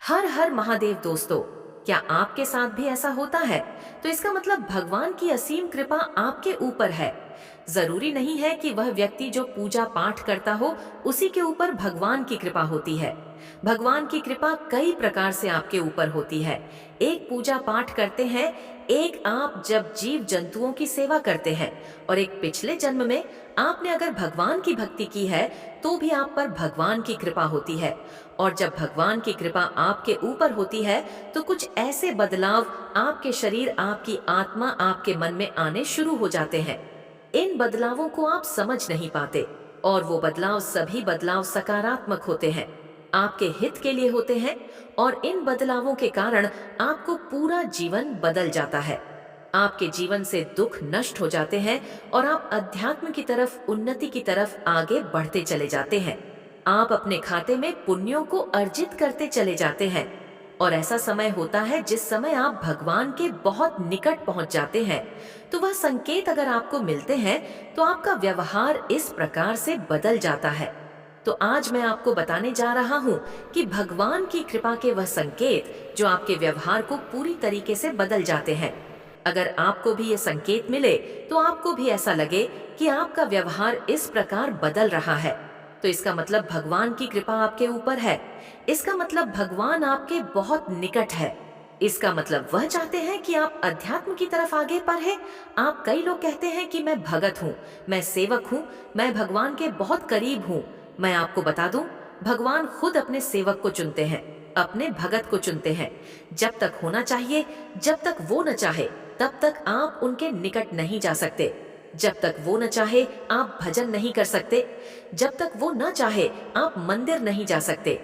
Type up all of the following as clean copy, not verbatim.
हर हर महादेव दोस्तों। क्या आपके साथ भी ऐसा होता है? तो इसका मतलब भगवान की असीम कृपा आपके ऊपर है। जरूरी नहीं है कि वह व्यक्ति जो पूजा पाठ करता हो उसी के ऊपर भगवान की कृपा होती है। भगवान की कृपा कई प्रकार से आपके ऊपर होती है। एक पूजा पाठ करते हैं, एक आप जब जीव जंतुओं की सेवा करते हैं, और एक पिछले जन्म में आपने अगर भगवान की भक्ति की है तो भी आप पर भगवान की कृपा होती है। और जब भगवान की कृपा आपके ऊपर होती है तो कुछ ऐसे बदलाव आपके शरीर, आपकी आत्मा, आपके मन में आने शुरू हो जाते हैं। इन बदलावों को आप समझ नहीं पाते, और वो बदलाव, सभी बदलाव सकारात्मक होते हैं, आपके हित के लिए होते हैं। और इन बदलावों के कारण आपको पूरा जीवन बदल जाता है। आपके जीवन से दुख नष्ट हो जाते हैं और आप अध्यात्म की तरफ, उन्नति की तरफ आगे बढ़ते चले जाते हैं। आप अपने खाते में पुण्यों को अर्जित करते चले जाते हैं। और ऐसा समय होता है जिस समय आप भगवान के बहुत निकट पहुंच जाते हैं। तो वह संकेत अगर आपको मिलते हैं तो आपका व्यवहार इस प्रकार से बदल जाता है। तो आज मैं आपको बताने जा रहा हूं कि भगवान की कृपा के वह संकेत जो आपके व्यवहार को पूरी तरीके से बदल जाते हैं। अगर आपको भी ये संकेत मिले तो आपको भी ऐसा लगे कि आपका व्यवहार इस प्रकार बदल रहा है, तो इसका मतलब भगवान की कृपा आपके ऊपर है। इसका मतलब भगवान आपके बहुत निकट है। इसका मतलब वह चाहते हैं कि आप अध्यात्म की तरफ आगे बढ़े। आप, कई लोग कहते हैं कि मैं भगत हूँ, मैं सेवक हूँ, मैं भगवान के बहुत करीब हूँ। मैं आपको बता दूं, भगवान खुद अपने सेवक को चुनते हैं, अपने भगत को चुनते हैं। जब तक होना चाहिए, जब तक वो न चाहे तब तक आप उनके निकट नहीं जा सकते। जब तक वो न चाहे आप भजन नहीं कर सकते। जब तक वो न चाहे आप मंदिर नहीं जा सकते।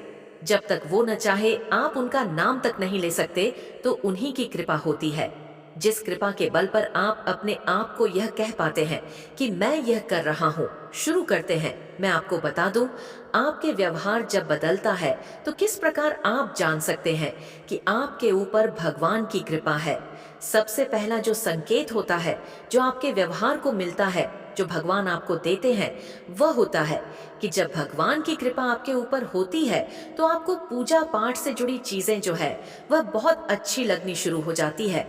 जब तक वो न चाहे आप उनका नाम तक नहीं ले सकते। तो उन्हीं की कृपा होती है, जिस कृपा के बल पर आप अपने आप को यह कह पाते हैं कि मैं यह कर रहा हूँ। शुरू करते हैं। मैं आपको बता दूं, आपके व्यवहार जब बदलता है तो किस प्रकार आप जान सकते हैं कि आपके ऊपर भगवान की कृपा है। सबसे पहला जो संकेत होता है, जो आपके व्यवहार को मिलता है, जो भगवान आपको देते हैं, वह होता है कि जब भगवान की कृपा आपके ऊपर होती है तो आपको पूजा पाठ से जुड़ी चीजें जो है वह बहुत अच्छी लगनी शुरू हो जाती है।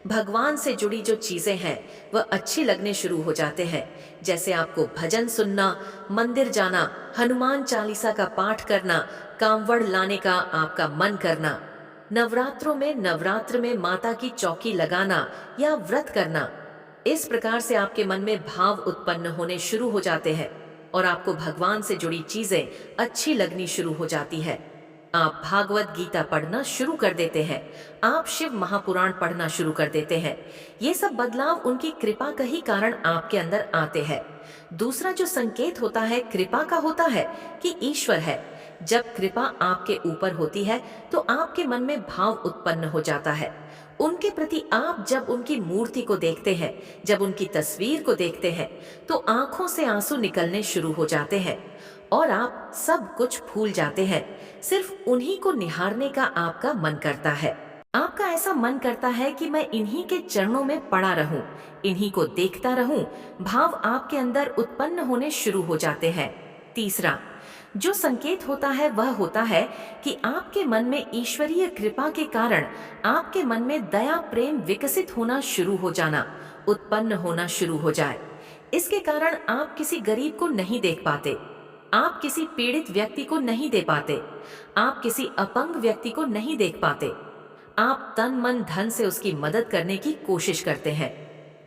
भगवान से जुड़ी जो चीजें हैं वह अच्छी लगने शुरू हो जाते हैं। जैसे आपको भजन सुनना, मंदिर जाना, हनुमान चालीसा का पाठ करना, कांवड़ लाने का आपका मन करना, नवरात्रों में नवरात्र में माता की चौकी लगाना या व्रत करना। इस प्रकार से आपके मन में भाव उत्पन्न होने शुरू हो जाते हैं और आपको भगवान से जुड़ी चीजें अच्छी लगनी शुरू हो जाती है। आप भागवत गीता पढ़ना शुरू कर देते हैं, आप शिव महापुराण पढ़ना शुरू कर देते हैं। ये सब बदलाव उनकी कृपा का ही कारण आपके अंदर आते हैं। दूसरा जो संकेत होता है कृपा का होता है कि ईश्वर है। जब कृपा आपके ऊपर होती है तो आपके मन में भाव उत्पन्न हो जाता है उनके प्रति। आप जब उनकी मूर्ति को देखते हैं, जब उनकी तस्वीर को देखते हैं, तो आंखों से आंसू निकलने शुरू हो जाते हैं और आप सब कुछ भूल जाते हैं। सिर्फ उन्हीं को निहारने का आपका मन करता है। आपका ऐसा मन करता है कि मैं इन्हीं के चरणों में पड़ा रहूं, इन्हीं को देखता रहूं। भाव आपके अंदर उत्पन्न होने शुरू हो जाते हैं। तीसरा जो संकेत होता है वह होता है कि आपके मन में ईश्वरीय कृपा के कारण आपके मन में दया प्रेम विकसित होना शुरू हो जाना, उत्पन्न होना शुरू हो जाए। इसके कारण आप किसी गरीब को नहीं देख पाते, आप किसी पीड़ित व्यक्ति को नहीं दे पाते, आप किसी अपंग व्यक्ति को नहीं देख पाते। आप तन मन धन से उसकी मदद करने की कोशिश करते हैं।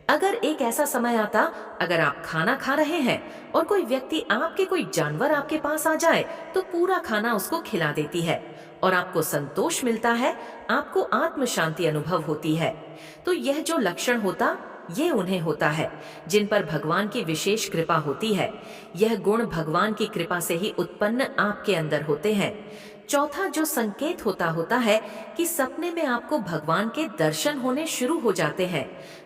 अगर एक ऐसा समय आता, अगर आप खाना खा रहे हैं और कोई व्यक्ति, आपके कोई जानवर आपके पास आ जाए तो पूरा खाना उसको खिला देती है और आपको संतोष मिलता है, आपको आत्म शांति अनुभव होती है। तो यह जो लक्षण होता, ये उन्हें होता है जिन पर भगवान की विशेष कृपा होती है। यह गुण भगवान की कृपा से ही उत्पन्न आपके अंदर होते हैं। चौथा जो संकेत होता है कि सपने में आपको भगवान के दर्शन होने शुरू हो जाते हैं।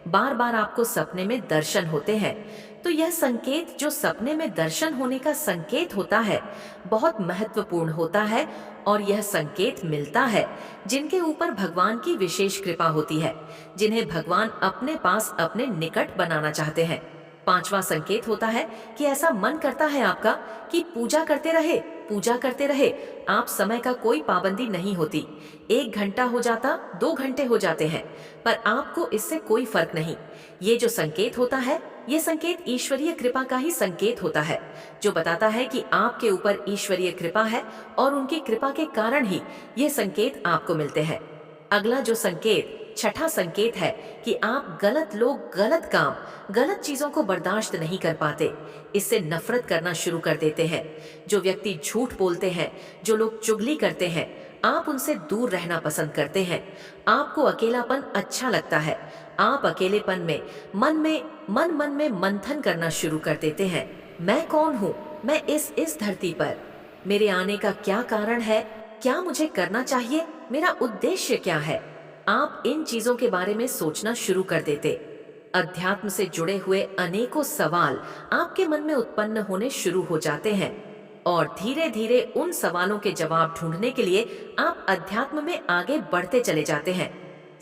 बार बार आपको सपने में दर्शन होते हैं। तो यह संकेत, जो सपने में दर्शन होने का संकेत होता है, बहुत महत्वपूर्ण होता है। और यह संकेत मिलता है जिनके ऊपर भगवान की विशेष कृपा होती है, जिन्हें भगवान अपने पास, अपने निकट बनाना चाहते हैं। पांचवा संकेत होता है कि ऐसा मन करता है आपका कि पूजा करते रहे, पूजा करते रहे। आप समय का कोई पाबंदी नहीं होती। 1 घंटा हो जाता, 2 घंटे हो जाते हैं, पर आपको इससे कोई फर्क नहीं। ये जो संकेत होता है, ये संकेत ईश्वरीय कृपा का ही संकेत होता है, जो बताता है कि आपके ऊपर ईश्वरीय कृपा है और उनकी कृपा के कारण ही ये संकेत आपको मिलते हैं। अगला जो संकेत, छठा संकेत है कि आप गलत लोग, गलत काम, गलत चीजों को बर्दाश्त नहीं कर पाते। इससे नफरत करना शुरू कर देते हैं। जो व्यक्ति झूठ बोलते हैं, जो लोग चुगली करते हैं, आप उनसे दूर रहना पसंद करते हैं। आपको अकेलापन अच्छा लगता है। आप अकेलेपन में मन में मंथन करना शुरू कर देते हैं। मैं कौन हूँ? मैं इस धरती पर, मेरे आने का क्या कारण है? क्या मुझे करना चाहिए? मेरा उद्देश्य क्या है? आप इन चीजों के बारे में सोचना शुरू कर देते। अध्यात्म से जुड़े हुए अनेकों सवाल आपके मन में उत्पन्न होने शुरू हो जाते हैं और धीरे धीरे उन सवालों के जवाब ढूंढने के लिए आप अध्यात्म में आगे बढ़ते चले जाते हैं।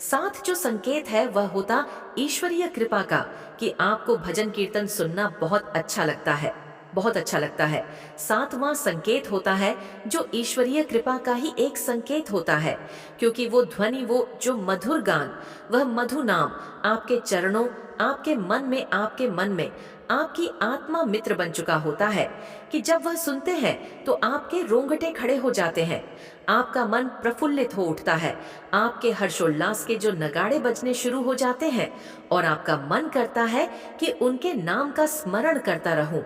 साथ जो संकेत है वह होता ईश्वरीय कृपा का, कि आपको भजन कीर्तन सुनना बहुत अच्छा लगता है, बहुत अच्छा लगता है। सातवां संकेत होता है जो ईश्वरीय कृपा का ही एक संकेत होता है, क्योंकि वो ध्वनि, वो जो मधुर गान, वह मधु नाम आपके चरणों, आपके मन में आपकी आत्मा मित्र बन चुका होता है, कि जब वह सुनते हैं तो आपके रोंगटे खड़े हो जाते हैं, आपका मन प्रफुल्लित हो उठता है, आपके हर्षोल्लास के जो नगाड़े बजने शुरू हो जाते हैं और आपका मन करता है कि उनके नाम का स्मरण करता रहूं।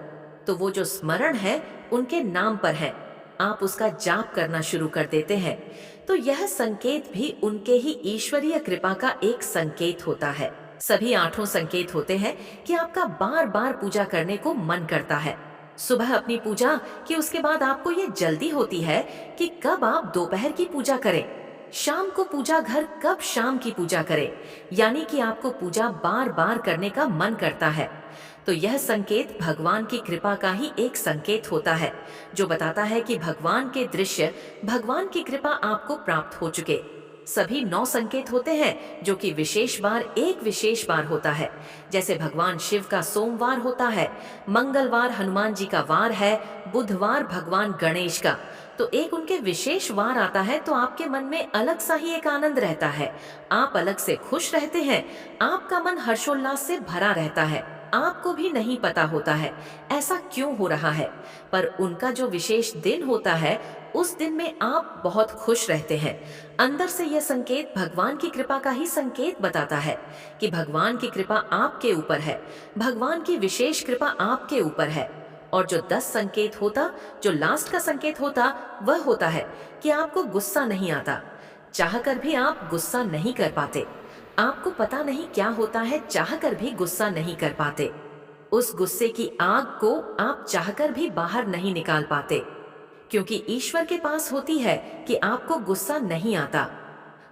तो वो जो स्मरण है उनके नाम पर है, आप उसका जाप करना शुरू कर देते हैं। तो यह संकेत भी उनके ही ईश्वरीय कृपा का एक संकेत होता है। सभी 8 संकेत होते हैं कि आपका बार बार पूजा करने को मन करता है। सुबह अपनी पूजा, कि उसके बाद आपको ये जल्दी होती है कि कब आप दोपहर की पूजा करें, शाम को पूजा घर कब शाम की पूजा करें, यानी कि आपको पूजा बार बार करने का मन करता है। तो यह संकेत भगवान की कृपा का ही एक संकेत होता है, जो बताता है कि भगवान के दृश्य, भगवान की कृपा आपको प्राप्त हो चुके। सभी 9 संकेत होते हैं जो कि एक विशेष बार होता है। जैसे भगवान शिव का सोमवार होता है, मंगलवार हनुमान जी का वार है, बुधवार भगवान गणेश का। तो एक उनके विशेष वार आता है तो आपके मन में अलग सा ही एक आनंद रहता है, आप अलग से खुश रहते हैं, आपका मन हर्षोल्लास से भरा रहता है। आपको भी नहीं पता होता है ऐसा क्यों हो रहा है, पर उनका जो विशेष दिन होता है उस दिन में आप बहुत खुश रहते हैं। अंदर से यह संकेत भगवान की कृपा का ही संकेत बताता है कि भगवान की कृपा आपके ऊपर है, भगवान की विशेष कृपा आपके ऊपर है। और जो 10 संकेत होता, जो लास्ट का संकेत होता, वह होता है कि आपको गुस्सा नहीं आता, चाहकर भी आप गुस्सा नहीं कर पाते। आपको पता नहीं क्या होता है, चाहकर भी गुस्सा नहीं कर पाते। उस गुस्से की आग को आप चाहकर भी बाहर नहीं निकाल पाते, क्योंकि ईश्वर के पास होती है कि आपको गुस्सा नहीं आता।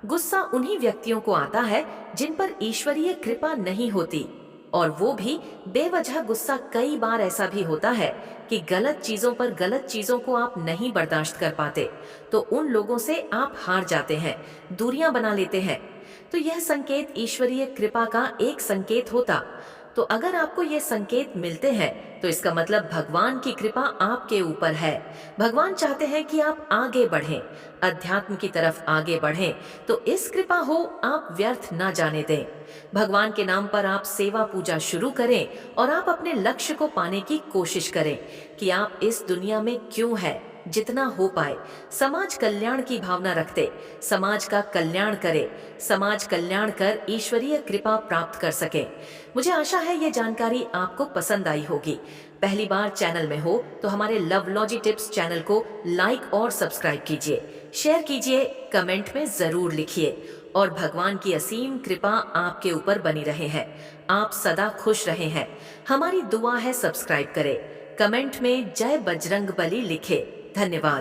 गुस्सा उन्हीं व्यक्तियों को आता है जिन पर ईश्वरीय कृपा नहीं होती, और वो भी बेवजह गुस्सा। कई बार ऐसा भी होता है कि गलत चीजों पर, गलत चीजों को आप नहीं बर्दाश्त कर पाते, तो उन लोगों से आप हार जाते हैं, दूरियां बना लेते हैं। तो यह संकेत ईश्वरीय कृपा का एक संकेत होता। तो अगर आपको ये संकेत मिलते हैं तो इसका मतलब भगवान की कृपा आपके ऊपर है। भगवान चाहते हैं कि आप आगे बढ़ें, अध्यात्म की तरफ आगे बढ़ें। तो इस कृपा हो आप व्यर्थ ना जाने दें। भगवान के नाम पर आप सेवा पूजा शुरू करें और आप अपने लक्ष्य को पाने की कोशिश करें कि आप इस दुनिया में क्यों हैं। जितना हो पाए समाज कल्याण की भावना रखते, समाज का कल्याण करे, समाज कल्याण कर ईश्वरीय कृपा प्राप्त कर सके। मुझे आशा है ये जानकारी आपको पसंद आई होगी। पहली बार चैनल में हो तो हमारे लवलॉजी टिप्स चैनल को लाइक और सब्सक्राइब कीजिए, शेयर कीजिए, कमेंट में जरूर लिखिए। और भगवान की असीम कृपा आपके ऊपर बनी रहे हैं, आप सदा खुश रहे हैं। हमारी दुआ है, सब्सक्राइब करें, कमेंट में जय बजरंग बली लिखे। धन्यवाद।